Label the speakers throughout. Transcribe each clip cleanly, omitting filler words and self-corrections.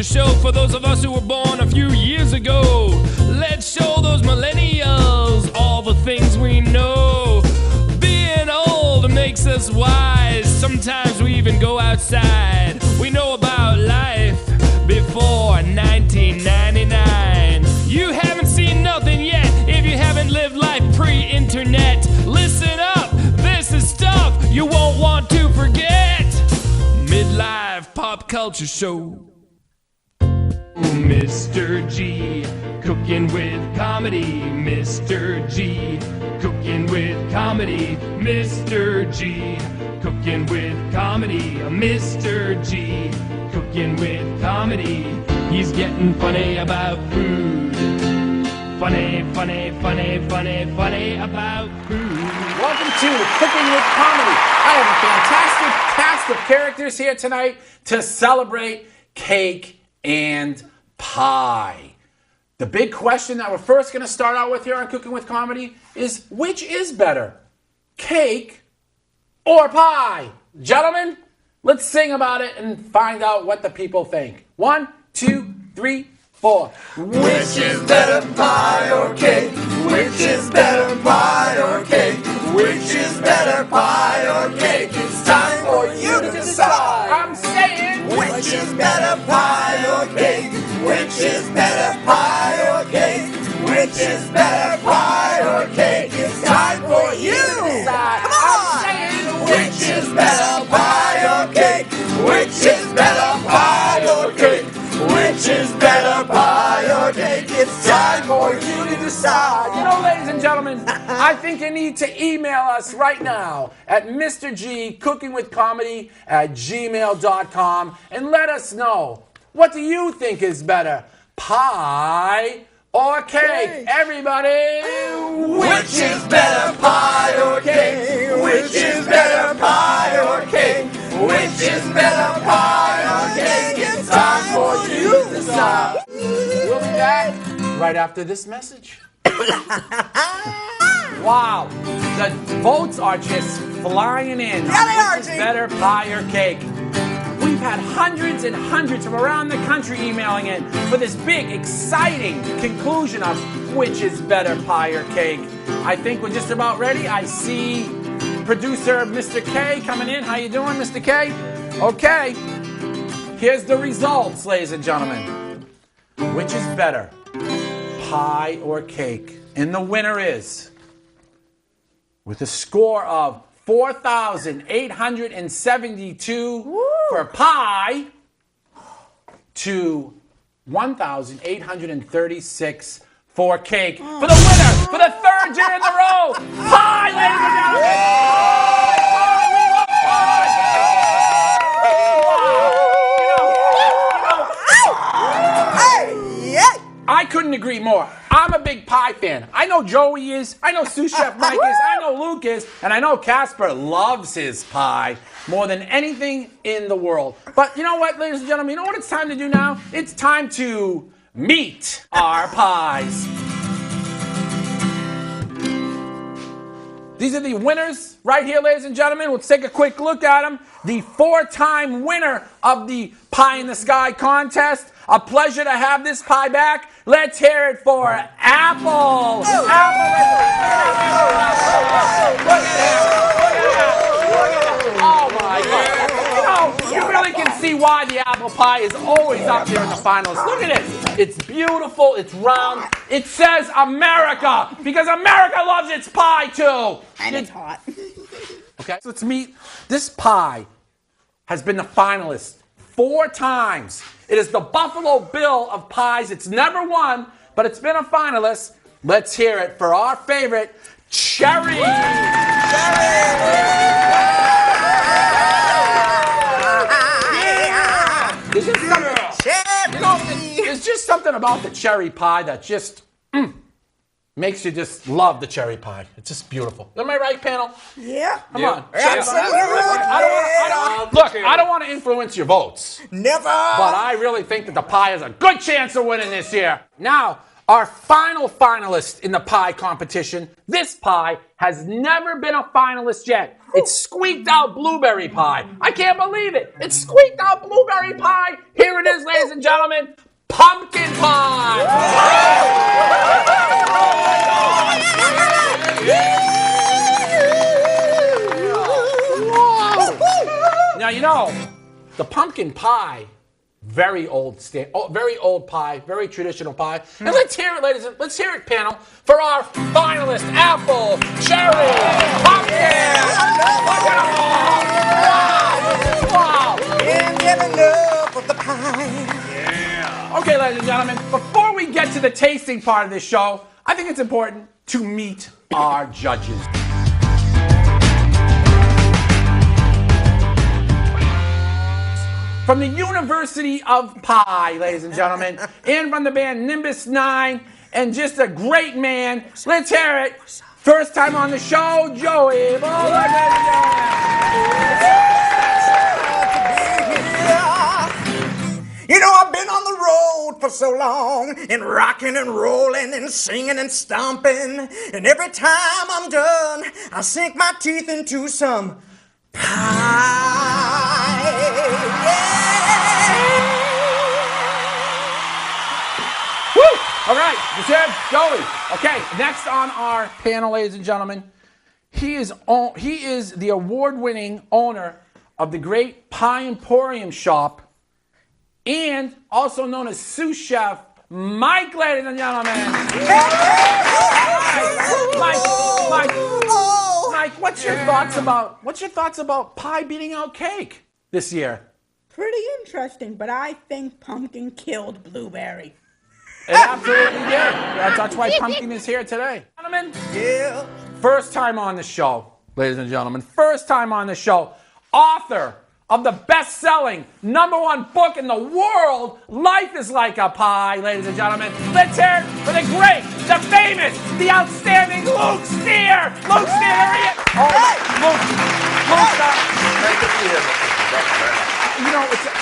Speaker 1: Culture Show for those of us who were born a few years ago. Let's show those millennials all the things we know. Being old makes us wise. Sometimes we even go outside. We know about life before 1999. You haven't seen nothing yet if you haven't lived life pre-internet. Listen up, this is stuff you won't want to forget. Midlife Pop Culture Show. Mr. G, cooking with comedy. Mr. G, cooking with comedy. Mr. G, cooking with comedy. Mr. G, cooking with comedy. He's getting funny about food. Funny, funny, funny, funny, funny about food.
Speaker 2: Welcome to Cooking with Comedy. I have a fantastic cast of characters here tonight to celebrate cake and pie. The big question that we're first going to start out with here on Cooking with Comedy is, which is better, cake or pie? Gentlemen, let's sing about it and find out what the people think. 1, 2, 3, 4.
Speaker 3: Which is better, pie or cake? Which is better, pie or cake? Which is better, pie or cake? It's time for you to decide.
Speaker 2: I'm saying,
Speaker 3: Which is better, pie or cake? Which is better, pie or cake? Which is better, pie or cake? It's time for you to decide. Come on!
Speaker 2: I'm saying,
Speaker 3: Which is better, pie or cake? Which is better, pie or cake? Which is better, pie or cake? It's time for you to decide.
Speaker 2: you know, ladies and gentlemen, I think you need to email us right now at mrgcookingwithcomedy@gmail.com and let us know, what do you think is better, pie or cake? Everybody,
Speaker 3: Which is better, pie or cake? Which is better, pie or cake? Which is better, pie or cake? It's time for you to decide.
Speaker 2: we'll be back right after this message. Wow, the votes are just flying in.
Speaker 4: Yeah, they are,
Speaker 2: Which is
Speaker 4: Gene.
Speaker 2: better, pie or cake? We've had hundreds and hundreds from around the country emailing in for this big, exciting conclusion of which is better, pie or cake. I think we're just about ready. I see producer Mr. K coming in. How you doing, Mr. K? Okay. Here's the results, ladies and gentlemen. Which is better, pie or cake? And the winner is, with a score of 4,872 for pie to 1,836 for cake. For the winner, for the third year in a row, pie, ladies and gentlemen! I couldn't agree more. I'm a big pie fan. I know Joey is, I know Sous Chef Mike is, I know Luke is, and I know Casper loves his pie more than anything in the world. But you know what, ladies and gentlemen, you know what it's time to do now? It's time to meet our pies. These are the winners right here, ladies and gentlemen. Let's take a quick look at them. The 4-time winner of the Pie in the Sky contest. A pleasure to have this pie back. Let's hear it for Apple. Oh my God. You really can see why the apple pie is always up there in the finals. Look at it. It's beautiful. It's round. It says America because America loves its pie too.
Speaker 4: And it's hot.
Speaker 2: Okay, so let's meet. This pie has been the finalist 4 times. It is the Buffalo Bill of pies. It's never won, but it's been a finalist. Let's hear it for our favorite, Cherry. There's just something about the cherry pie that just makes you just love the cherry pie. It's just beautiful. Am I right, panel?
Speaker 4: Yeah.
Speaker 2: Come on.
Speaker 4: Absolutely.
Speaker 2: I don't want to influence your votes,
Speaker 4: Never.
Speaker 2: but I really think that the pie has a good chance of winning this year. Now, our final finalist in the pie competition. This pie has never been a finalist yet. It squeaked out blueberry pie. I can't believe it. It squeaked out blueberry pie. Here it is, ladies and gentlemen. Pumpkin pie. Now, you know, the pumpkin pie, very old pie, very traditional pie. And let's hear it, ladies. Let's hear it, panel, for our finalist: apple, cherry, pumpkin. Look at them all! Wow!
Speaker 3: Can't get enough of the pie.
Speaker 2: Okay, ladies and gentlemen, before we get to the tasting part of this show, I think it's important to meet our judges. From the University of Pie, ladies and gentlemen, and from the band Nimbus 9, and just a great man. Let's hear it. First time on the show, Joey Bullock.
Speaker 3: You know, I've been on the road for so long, and rocking and rolling and singing and stomping. And every time I'm done, I sink my teeth into some pie.
Speaker 2: Woo! All right, Mr. Joey. Okay, next on our panel, ladies and gentlemen, he is the award-winning owner of the great Pie Emporium shop, and also known as sous chef Mike, ladies and gentlemen. Mike, what's your thoughts about pie beating out cake this year?
Speaker 4: Pretty interesting, but I think pumpkin killed blueberry.
Speaker 2: It absolutely did. That's why pumpkin is here today. Gentlemen,
Speaker 3: Yeah.
Speaker 2: first time on the show, ladies and gentlemen, first time on the show, author of the best-selling #1 book in the world, Life is Like a Pie, ladies and gentlemen. Let's hear it for the great, the famous, the outstanding Luke Steer. Luke Steer, here he is. Luke,
Speaker 5: Great to be here.
Speaker 2: you know, it's an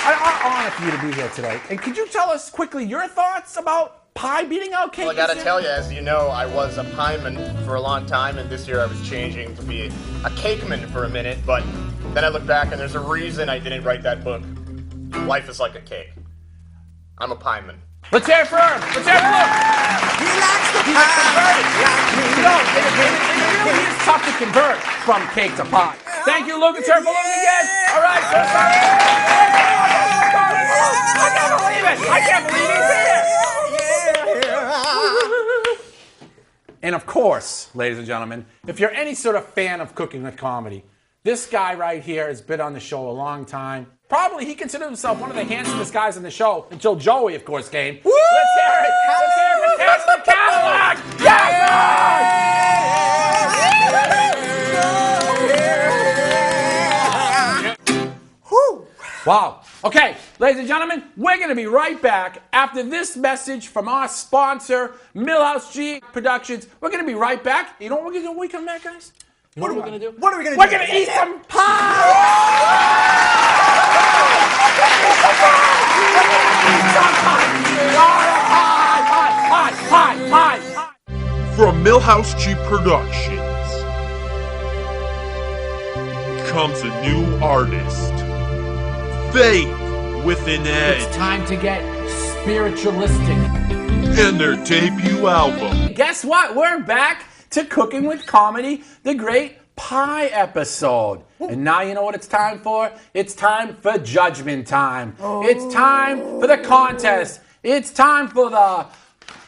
Speaker 2: honor for you to be here today. And could you tell us quickly your thoughts about pie beating out cake?
Speaker 5: Well, I gotta tell you, as you know, I was a pieman for a long time, and this year I was changing to be a cakeman for a minute, but then I look back and there's a reason I didn't write that book. Life is like a cake. I'm a pieman.
Speaker 2: Let's hear it for him. Let's hear it for Luke.
Speaker 3: He likes the
Speaker 2: He's
Speaker 3: pie.
Speaker 2: converted. You know, it really is tough to convert from cake to pie. Thank you, Luke. Let's hear it for Luke again. All right. First time. I can't believe it. I can't believe he's here. And of course, ladies and gentlemen, if you're any sort of fan of Cooking with Comedy, this guy right here has been on the show a long time. Probably he considered himself one of the handsomest guys on the show until Joey, of course, came.
Speaker 3: Woo!
Speaker 2: Let's hear it. Let's hear it for Casper Cadillac.
Speaker 3: Whew.
Speaker 2: Wow. Okay, ladies and gentlemen, we're going to be right back after this message from our sponsor, Millhouse G Productions. We're going to be right back. You know what we're going to do when we come back, guys? You know what we're going to do?
Speaker 3: What are we gonna
Speaker 2: We're
Speaker 3: do?
Speaker 2: going to eat some pie! Pie!
Speaker 6: From Millhouse G Productions comes a new artist, Faith with an
Speaker 2: It's
Speaker 6: Edge,
Speaker 2: time to get spiritualistic.
Speaker 6: and their debut album.
Speaker 2: Guess what? We're back to Cooking with Comedy, the great pie episode. And now you know what it's time for? It's time for judgment time. It's time for the contest. It's time for the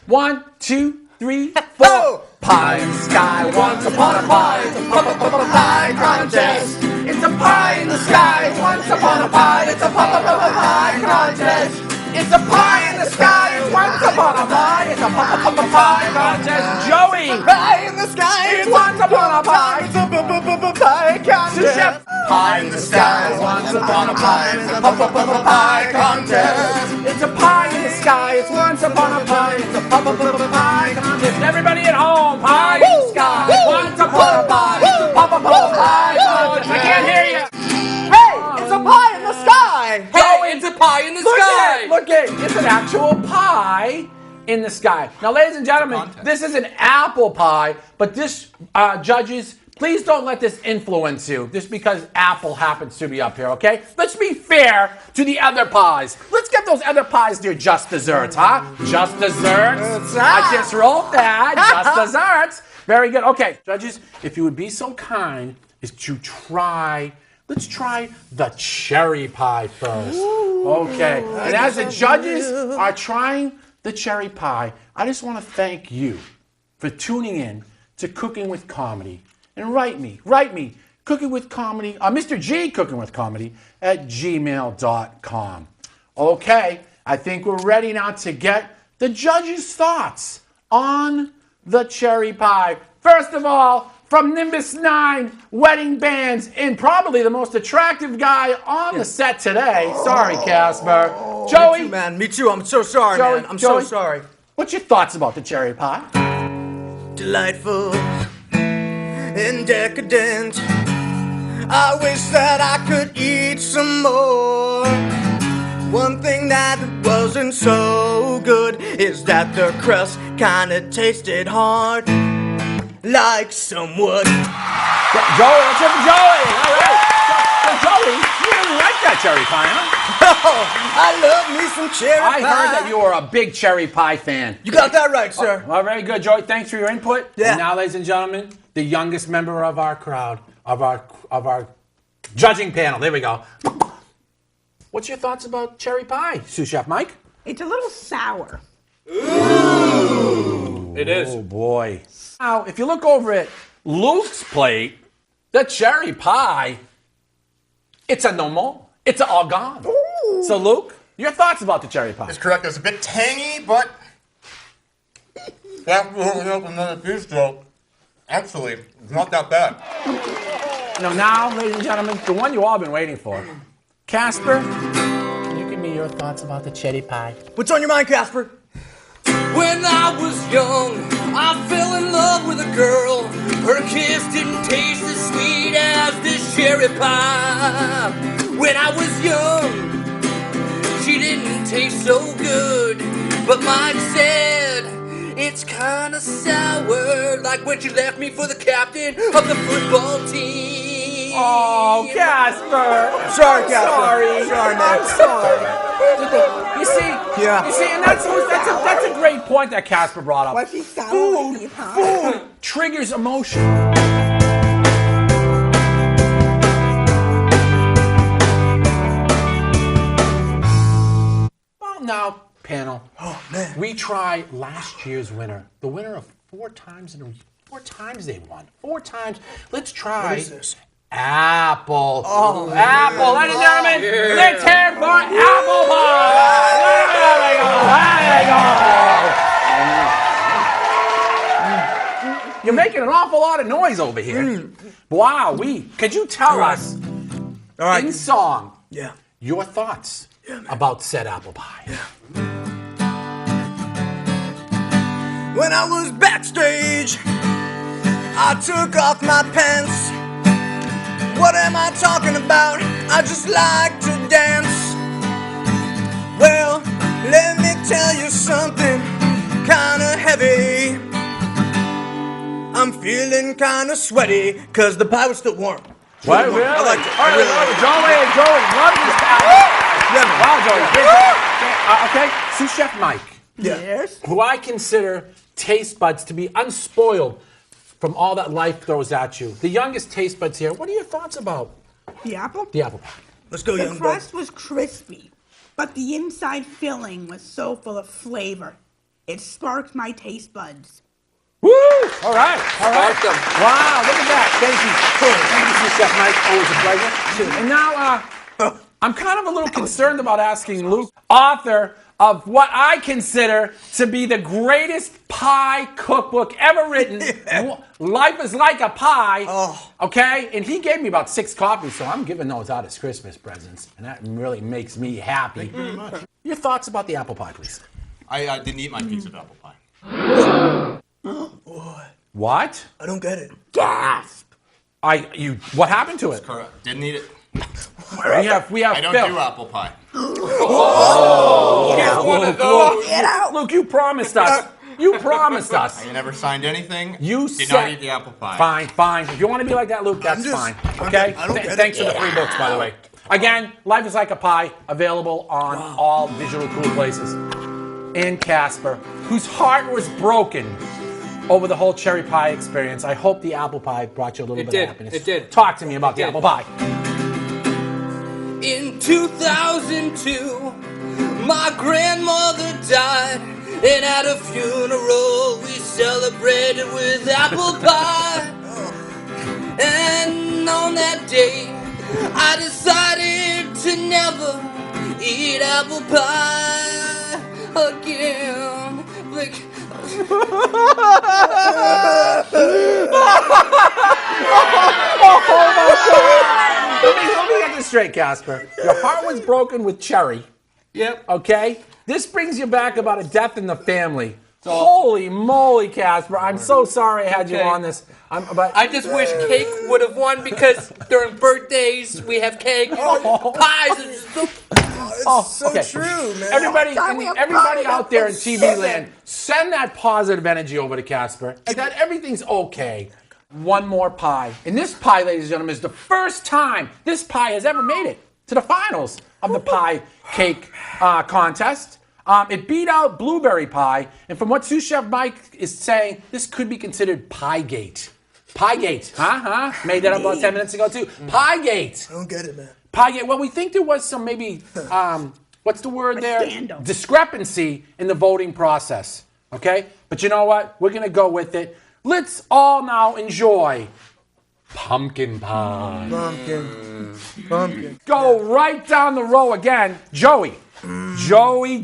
Speaker 2: 1, 2, 3, 4. Pie in the sky, once upon a pie. It's a pie contest. It's a pie in the sky, once upon a pie. It's a pie contest. It's a pie in the sky, it's once upon a pie. It's a pie contest. Joey!
Speaker 3: Pie in the sky.
Speaker 2: It's once upon a pie.
Speaker 3: It's a pie contest.
Speaker 2: Chef.
Speaker 3: Pie in the sky. Once upon a pie. It's a pie contest.
Speaker 2: It's a pie in the sky. It's once upon a pie. It's a pie contest. Everybody at home, pie in the sky. Once upon a pie. It's a pie contest. I can't hear you.
Speaker 3: Hey, it's a pie in the sky.
Speaker 2: Hey, it's a pie in the sky. Look at it. It's an actual pie in the sky. Now, ladies and gentlemen, this is an apple pie, but this, judges, please don't let this influence you just because apple happens to be up here, okay? Let's be fair to the other pies. Let's get those other pies near just desserts, huh? Just desserts. I just rolled that. Just desserts. Very good. Okay, judges, if you would be so kind as to let's try the cherry pie first. Okay, and as the judges are trying the cherry pie, I just want to thank you for tuning in to Cooking with Comedy. And write me, Cooking with Comedy, Mr. G Cooking with Comedy at gmail.com. Okay, I think we're ready now to get the judges' thoughts on the cherry pie. First of all, from Nimbus 9 Wedding Bands, and probably the most attractive guy on the set today. Sorry, Casper. Joey.
Speaker 3: Me too, man. Me too. I'm so sorry, man. I'm so sorry.
Speaker 2: What's your thoughts about the cherry pie?
Speaker 3: Delightful and decadent. I wish that I could eat some more. One thing that wasn't so good is that the crust kinda tasted hard, like some wood.
Speaker 2: Joey, let's hear from Joey. All right. So Joey, you really like that cherry pie, huh?
Speaker 3: Oh, I love me some cherry pie.
Speaker 2: I heard that you are a big cherry pie fan.
Speaker 3: You got that right, sir.
Speaker 2: Well, very good, Joey. Thanks for your input.
Speaker 3: Yeah.
Speaker 2: And now, ladies and gentlemen, the youngest member of our crowd, of our judging panel. There we go. What's your thoughts about cherry pie, Sous Chef Mike?
Speaker 4: It's a little sour.
Speaker 2: It is. Oh, boy. Now, if you look over at Luke's plate, the cherry pie, it's a normal. It's a all gone. So, Luke, your thoughts about the cherry pie?
Speaker 5: It's correct. It's a bit tangy, but after holding up another piece, though, actually, it's not that bad.
Speaker 2: Now, ladies and gentlemen, the one you all been waiting for. Casper, can you give me your thoughts about the cherry pie?
Speaker 3: What's on your mind, Casper?
Speaker 7: When I was young, I fell in love with a girl. Her kiss didn't taste as sweet as this cherry pie. When I was young, she didn't taste so good, but mine said it's kinda sour, like when she left me for the captain of the football team.
Speaker 2: Oh, Casper!
Speaker 3: Sorry, Casper.
Speaker 2: Sorry,
Speaker 3: man.
Speaker 2: I'm sorry. You see, and that's a great point that Casper brought up.
Speaker 4: Was she sour with you, huh?
Speaker 2: Food triggers emotion. Well, now, panel.
Speaker 3: Oh, man.
Speaker 2: We try last year's winner, the winner of 4 times they won. 4 times. Let's try.
Speaker 3: What is this?
Speaker 2: Apple. Oh, apple. Ladies and gentlemen, let's hear for apple pie. There we go. You're making an awful lot of noise over here. Wow, could you tell us in song your thoughts about said apple pie?
Speaker 3: When I was backstage, I took off my pants. What am I talking about? I just like to dance. Well, let me tell you something kinda heavy. I'm feeling kinda sweaty, cause the pie was still warm.
Speaker 2: What, really?
Speaker 3: I liked it.
Speaker 2: All right, Joey, love this apple pie. Wow, Joey. Okay, Sous Chef Mike.
Speaker 4: Yes.
Speaker 2: Who I consider taste buds to be unspoiled from all that life throws at you. The youngest taste buds here. What are your thoughts about
Speaker 4: The apple?
Speaker 2: the apple pie?
Speaker 3: Let's go,
Speaker 4: The
Speaker 3: young bud.
Speaker 4: crust was crispy, but the inside filling was so full of flavor. It sparked my taste buds.
Speaker 2: Woo! All right. Wow, look at that. Thank you, Chef Mike. Always a pleasure. And now, I'm kind of a little concerned about asking Luke, author of what I consider to be the greatest pie cookbook ever written. Life is Like a Pie. Okay? And he gave me about 6 copies, so I'm giving those out as Christmas presents. And that really makes me happy. Thank you very much. Your thoughts about the apple pie, please.
Speaker 5: I didn't eat my piece of apple pie.
Speaker 2: What?
Speaker 3: I don't get it.
Speaker 2: Gasp! What happened to it?
Speaker 5: Correct. Didn't eat it.
Speaker 2: We have
Speaker 5: I don't
Speaker 2: Phil.
Speaker 5: do apple pie.
Speaker 4: Get out.
Speaker 2: Luke, you promised us. You promised us.
Speaker 5: I never signed anything.
Speaker 2: You
Speaker 5: did
Speaker 2: said-
Speaker 5: not eat the apple pie.
Speaker 2: Fine. If you want to be like that, Luke, that's fine. Okay?
Speaker 3: I don't get it.
Speaker 2: Thanks for the free books, by the way. Again, Life is Like a Pie, available on all digital cool places. And Casper, whose heart was broken over the whole cherry pie experience. I hope the apple pie brought you a little bit of happiness.
Speaker 7: It did.
Speaker 2: Talk to me about the apple pie.
Speaker 7: In 2002, my grandmother died, and at a funeral we celebrated with apple pie. And on that day, I decided to never eat apple pie again. Like,
Speaker 2: Let me get this straight, Casper. Your heart was broken with cherry.
Speaker 7: yep.
Speaker 2: Okay? This brings you back about a death in the family. Holy moly, Casper. I'm so sorry I had you
Speaker 7: Okay.
Speaker 2: on this. But
Speaker 7: I just wish cake would have won because during birthdays we have cake. Pies is so
Speaker 3: So
Speaker 2: okay.
Speaker 3: true, man.
Speaker 2: Everybody,
Speaker 4: time we have
Speaker 2: everybody
Speaker 4: pie,
Speaker 2: out there in
Speaker 4: that's
Speaker 2: TV
Speaker 4: so
Speaker 2: land, send that positive energy over to Casper. And that everything's okay. One more pie. And this pie, ladies and gentlemen, is the first time this pie has ever made it to the finals of the pie cake contest. It beat out blueberry pie. And from what sous chef Mike is saying, this could be considered Piegate. Piegate. Made that up about 10 minutes ago, too. Piegate.
Speaker 3: I don't get it, man.
Speaker 2: Piegate. Well, we think there was some maybe, what's the word there?
Speaker 4: Scandal.
Speaker 2: Discrepancy in the voting process. Okay? But you know what? We're going to go with it. Let's all now enjoy pumpkin pie.
Speaker 3: Pumpkin.
Speaker 2: Go right down the row again. Joey. Joey.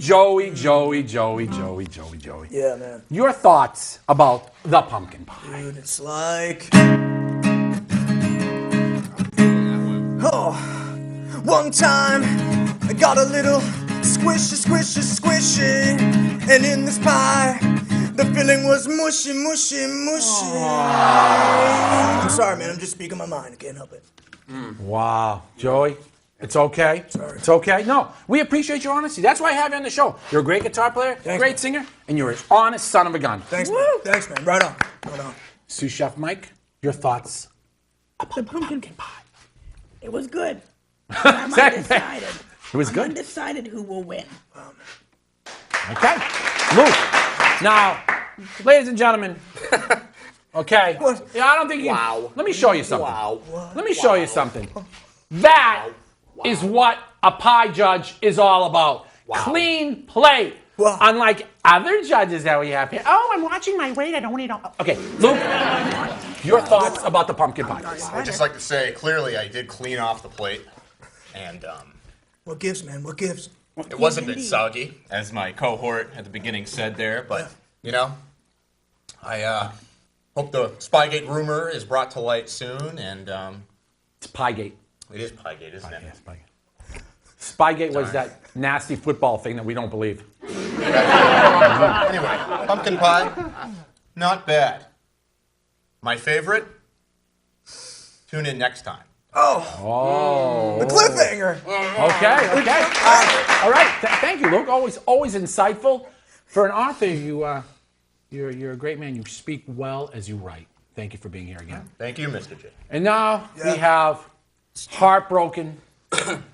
Speaker 3: Yeah, man.
Speaker 2: Your thoughts about the pumpkin pie.
Speaker 3: Dude, it's like. Oh, one time I got a little squishy, and in this pie, the filling was mushy. I'm sorry, man. I'm just speaking my mind. I can't help it.
Speaker 2: Wow. Joey, it's okay. It's okay. No, we appreciate your honesty. That's why I have you on the show. You're a great guitar player,
Speaker 3: Thanks,
Speaker 2: great
Speaker 3: man.
Speaker 2: singer, and you're an honest son of a gun.
Speaker 3: Thanks, man. Thanks, man. Right on.
Speaker 2: Sous Chef Mike, your thoughts?
Speaker 4: The pumpkin pie. It was good. I'm undecided.
Speaker 2: It was
Speaker 4: I'm
Speaker 2: good.
Speaker 4: undecided who will win.
Speaker 2: Okay. Luke. Now, ladies and gentlemen. Okay. Yeah, I don't think you.
Speaker 7: Wow.
Speaker 2: Let me show you something.
Speaker 7: Wow.
Speaker 2: Let me show you something. That is what a pie judge is all about. Clean plate.
Speaker 3: Wow.
Speaker 2: Unlike other judges that we have here. Oh, I'm watching my weight. I don't eat all. Okay, Luke, your thoughts about the pumpkin pie.
Speaker 5: I'd just like to say, clearly, I did clean off the plate, and
Speaker 3: What gives, man? What gives?
Speaker 5: it was a bit soggy, as my cohort at the beginning said there. But you know, I hope the Spygate rumor is brought to light soon, and
Speaker 2: It's Piegate.
Speaker 5: it is Piegate, isn't it?
Speaker 2: Yes, Spygate. Spygate was that nasty football thing that we don't believe.
Speaker 5: Anyway, pumpkin pie, not bad. My favorite. Tune in next time.
Speaker 3: The cliffhanger.
Speaker 2: Okay. All right. Thank you, Luke. Always insightful. For an author, you're a great man. You speak well as you write. Thank you for being here again.
Speaker 5: Thank you, Mr. J.
Speaker 2: And now we have heartbroken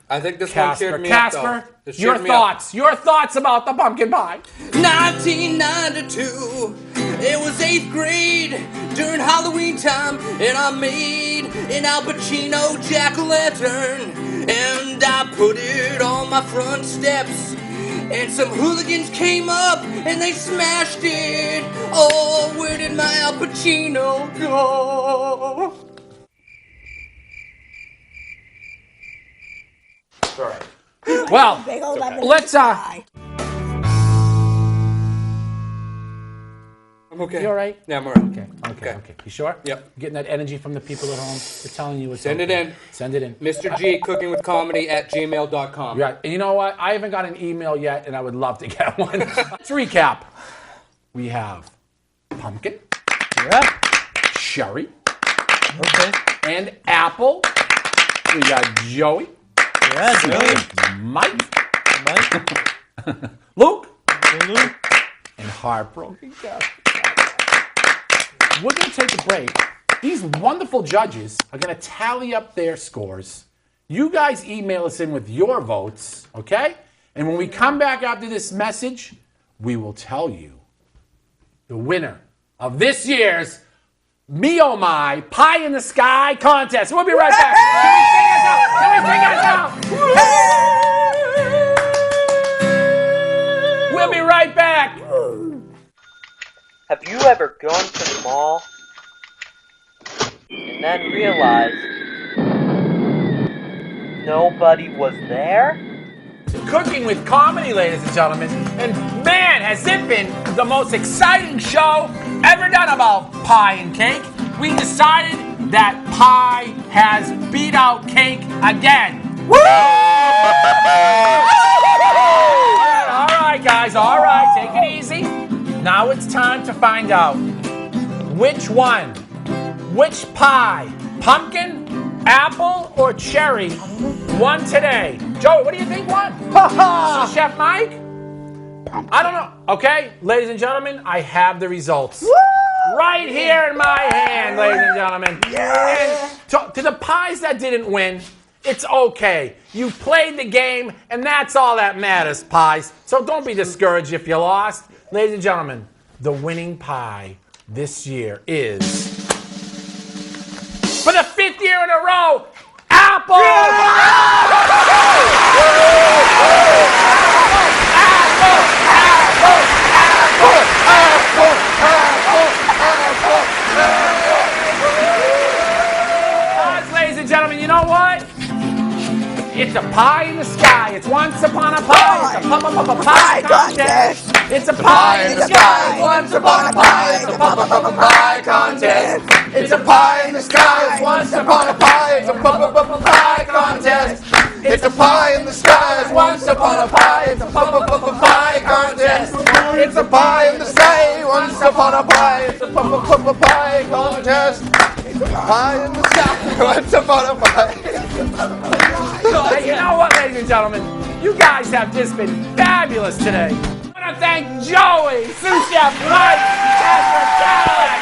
Speaker 7: I think this one
Speaker 2: Casper.
Speaker 7: cheered me up, though.
Speaker 2: Casper,
Speaker 7: This
Speaker 2: your
Speaker 7: cheered me up.
Speaker 2: thoughts. Your thoughts about the pumpkin pie.
Speaker 7: 1992, it was 8th grade during Halloween time, and I made an Al Pacino jack-o'-lantern, and I put it on my front steps, and some hooligans came up and they smashed it. Oh, where did my Al Pacino go?
Speaker 5: All right.
Speaker 2: Well,
Speaker 4: Big old lemon
Speaker 2: let's
Speaker 4: pie.
Speaker 7: I'm okay.
Speaker 2: You all right?
Speaker 7: Yeah, I'm all right.
Speaker 2: Okay. You sure?
Speaker 7: Yep.
Speaker 2: Getting that energy from the people at home. They're telling you it's
Speaker 7: Send it
Speaker 2: okay.
Speaker 7: in.
Speaker 2: Send it in.
Speaker 7: Mr. G, cookingwithcomedy@gmail.com.
Speaker 2: Yeah, and you know what? I haven't got an email yet, and I would love to get one. Let's recap. We have pumpkin, cherry,
Speaker 3: Okay.
Speaker 2: and apple. We got Joey.
Speaker 8: Yes,
Speaker 2: Mike.
Speaker 8: Mike.
Speaker 2: Luke.
Speaker 8: Luke.
Speaker 2: And Heartbroken Kevin. We're going to take a break. These wonderful judges are going to tally up their scores. You guys email us in with your votes, okay? And when we come back after this message, we will tell you the winner of this year's Me Oh My Pie in the Sky contest. We'll be right back. Can we sing us out? We'll be right back.
Speaker 9: Have you ever gone to the mall and then realized nobody was there?
Speaker 2: Cooking with Comedy, ladies and gentlemen. And man, has it been the most exciting show ever done about pie and cake. We decided that pie has beat out cake again. Woo! All right, guys, all right, take it easy. Now it's time to find out which pie, pumpkin, apple, or cherry won today. Joey, what do you think won? Chef Mike? I don't know. Okay, ladies and gentlemen, I have the results. Woo! Right here in my hand, ladies and gentlemen. Yeah. And to the pies that didn't win, it's okay. You played the game, and that's all that matters, pies. So don't be discouraged if you lost. Ladies and gentlemen, the winning pie this year is, for the 5th year in a row, apple! Ladies and gentlemen, you know what? It's a pie in the sky. It's once upon a pie. It's a pie contest. It's a pie in the sky. Once upon a pie. It's a pie contest. It's a pie in the sky. Once upon a pie. It's a pie contest. It's a pie in the sky. Once upon a pie. It's a pie contest. It's a pie in the sky. Once upon a pie. It's a pie contest. Pie in the sky. Once upon a pie. You know what, ladies and gentlemen? You guys have just been fabulous today. I want to thank Joey, Sous Chef Mike, Ezra Cadillac,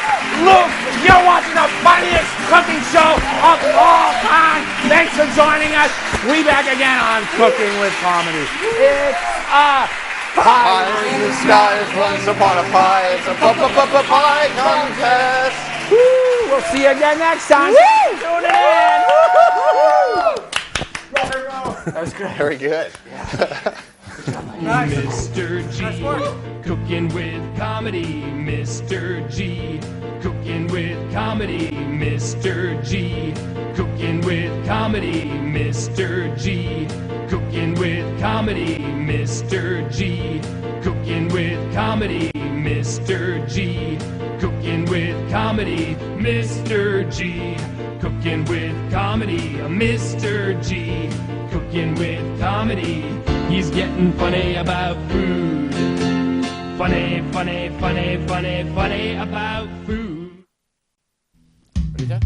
Speaker 2: Luke. You're watching the funniest cooking show of all time. Thanks for joining us. We back again on Cooking with Comedy. It's a pie in the sky. Once upon a pie. It's a pie contest. Woo! We'll see you again next time. Tune in. That was great.
Speaker 5: Very good.
Speaker 1: Mr. G, cooking with comedy. Mr. G, cooking with comedy. Mr. G, cooking with comedy. Mr. G, cooking with comedy. Mr. G, cooking with comedy. Mr. G, cooking with comedy. Mr. G, cooking with comedy. Mr. G, cooking with comedy. He's getting funny about food. Funny, funny, funny, funny, funny about food.
Speaker 2: Ready, Dad?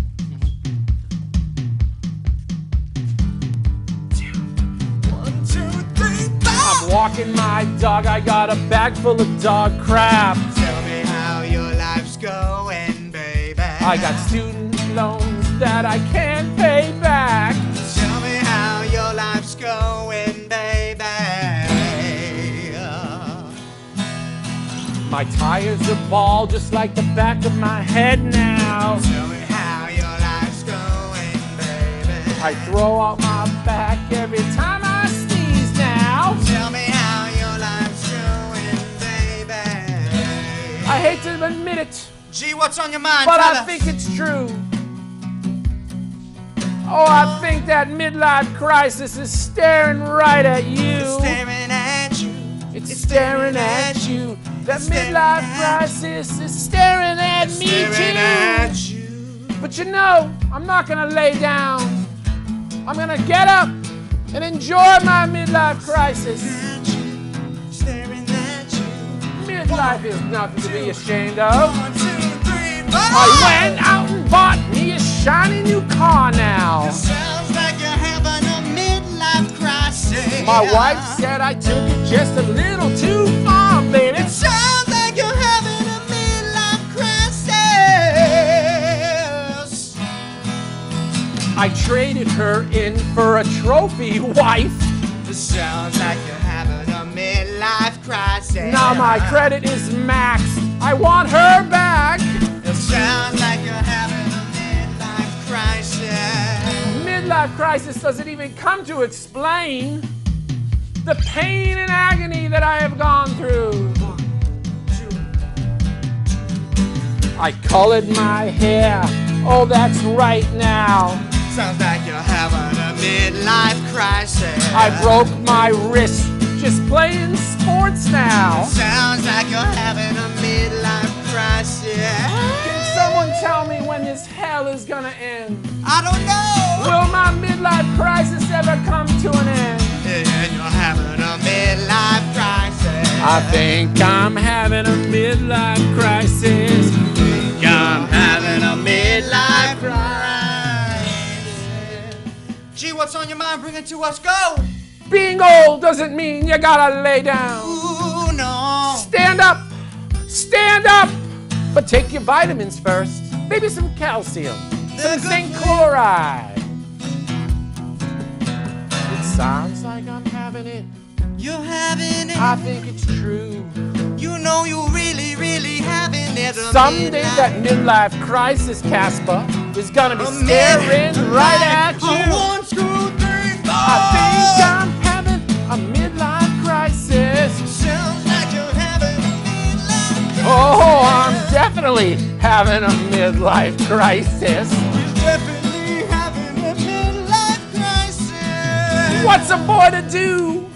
Speaker 2: I'm walking my dog. I got a bag full of dog crap.
Speaker 3: Tell me how your life's going, baby.
Speaker 2: I got student loans that I can't pay back.
Speaker 3: Tell me how your life's going, baby.
Speaker 2: My tires are bald just like the back of my head now.
Speaker 3: Tell me how your life's going, baby.
Speaker 2: I throw out my back every time I sneeze now.
Speaker 3: Tell me how your life's going, baby.
Speaker 2: I hate to admit it,
Speaker 3: Gee, what's on your mind,
Speaker 2: but
Speaker 3: fella?
Speaker 2: I think it's true. Oh, I think that midlife crisis is staring right at you.
Speaker 3: Staring at you.
Speaker 2: It's staring at you. That midlife crisis is staring at me
Speaker 3: Staring at
Speaker 2: too.
Speaker 3: you.
Speaker 2: But you know, I'm not gonna lay down. I'm gonna get up and enjoy my midlife crisis.
Speaker 3: Staring at you.
Speaker 2: Midlife is nothing to be ashamed of.
Speaker 3: 1, 2, 3, 4.
Speaker 2: I went out and bought me a shiny new car now.
Speaker 3: Sounds like you're having a midlife crisis.
Speaker 2: My wife said I took it just a little too far, baby.
Speaker 3: It sounds like you're having a midlife crisis.
Speaker 2: I traded her in for a trophy wife.
Speaker 3: It sounds like you're having a midlife crisis.
Speaker 2: Now my credit is maxed. I want her back.
Speaker 3: It sounds like you're having a midlife crisis.
Speaker 2: Midlife crisis doesn't even come to explain the pain and agony that I have gone through. I colored my hair. Oh, that's right now.
Speaker 3: Sounds like you're having a midlife crisis.
Speaker 2: I broke my wrist just playing sports now.
Speaker 3: Sounds like you're having a midlife crisis.
Speaker 2: Can someone tell me when this hell is gonna end?
Speaker 3: I don't know.
Speaker 2: Will my midlife crisis ever come to an end?
Speaker 3: And you're having a midlife crisis.
Speaker 2: I think I'm having a midlife crisis.
Speaker 3: I'm having a midlife crisis. Gee, what's on your mind? Bring it to us. Go.
Speaker 2: Being old doesn't mean you gotta lay down.
Speaker 3: Ooh, no.
Speaker 2: Stand up, stand up. But take your vitamins first. Maybe some calcium, some zinc chloride. It sounds like I'm having it.
Speaker 3: You're having it.
Speaker 2: I think it's true.
Speaker 3: You know you're really, really having it.
Speaker 2: Someday that midlife crisis, Casper, is gonna be staring right at you.
Speaker 3: 1, 2, 3, 4.
Speaker 2: I think I'm having a midlife crisis.
Speaker 3: Sounds like you're having a midlife crisis.
Speaker 2: Oh, I'm definitely having a midlife crisis.
Speaker 3: You're definitely having a midlife crisis.
Speaker 2: What's a boy to do?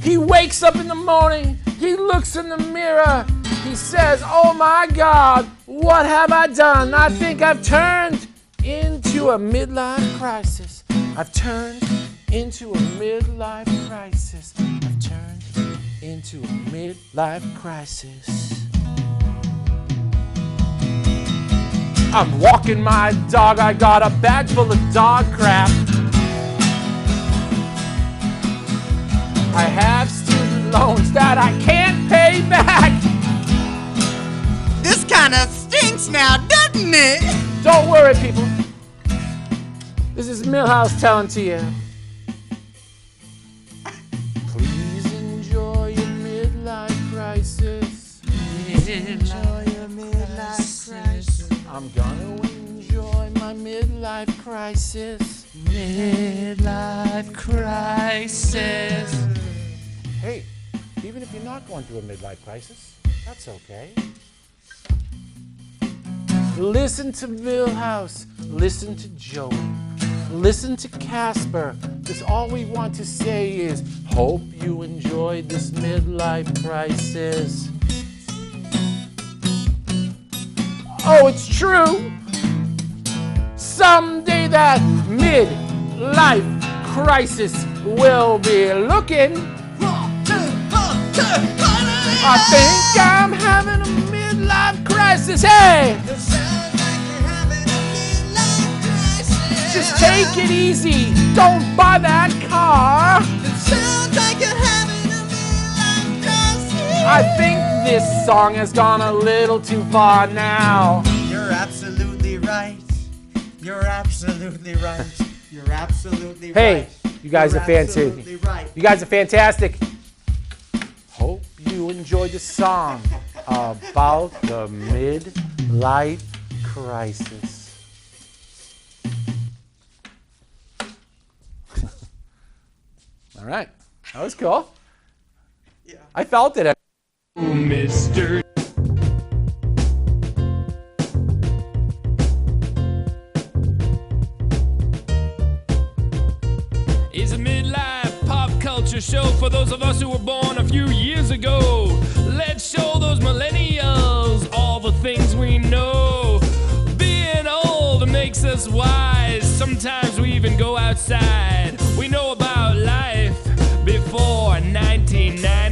Speaker 2: He wakes up in the morning, he looks in the mirror, he says, oh my God, what have I done? I think I've turned into a midlife crisis. I've turned into a midlife crisis. I've turned into a midlife crisis. I'm walking my dog, I got a bag full of dog crap. I have student loans that I can't pay back.
Speaker 3: This kind of stinks now, doesn't it?
Speaker 2: Don't worry, people. This is Millhouse telling to you. Please enjoy your midlife crisis.
Speaker 3: Enjoy your midlife crisis.
Speaker 2: I'm gonna enjoy my midlife crisis.
Speaker 3: Midlife crisis.
Speaker 2: Hey, even if you're not going through a midlife crisis, that's okay. Listen to Millhouse, listen to Joey, listen to Casper, because all we want to say is, hope you enjoyed this midlife crisis. Oh, it's true. Someday that midlife crisis will be looking. I think I'm having a midlife crisis. Hey! Just take it easy. Don't buy that car. I think this song has gone a little too far now.
Speaker 3: You're absolutely right. You're absolutely right. You're absolutely
Speaker 2: Hey,
Speaker 3: right.
Speaker 2: you guys
Speaker 3: You're
Speaker 2: are fantastic.
Speaker 3: absolutely right.
Speaker 2: You guys are fantastic. Hope you enjoyed the song about the midlife crisis. All right, that was cool.
Speaker 3: Yeah.
Speaker 2: I felt it.
Speaker 1: Mr. Is a midlife pop culture show for those of us who were born a few years ago. Let's show those millennials all the things we know. Being old makes us wise. Sometimes we even go outside. We know about life before 1990.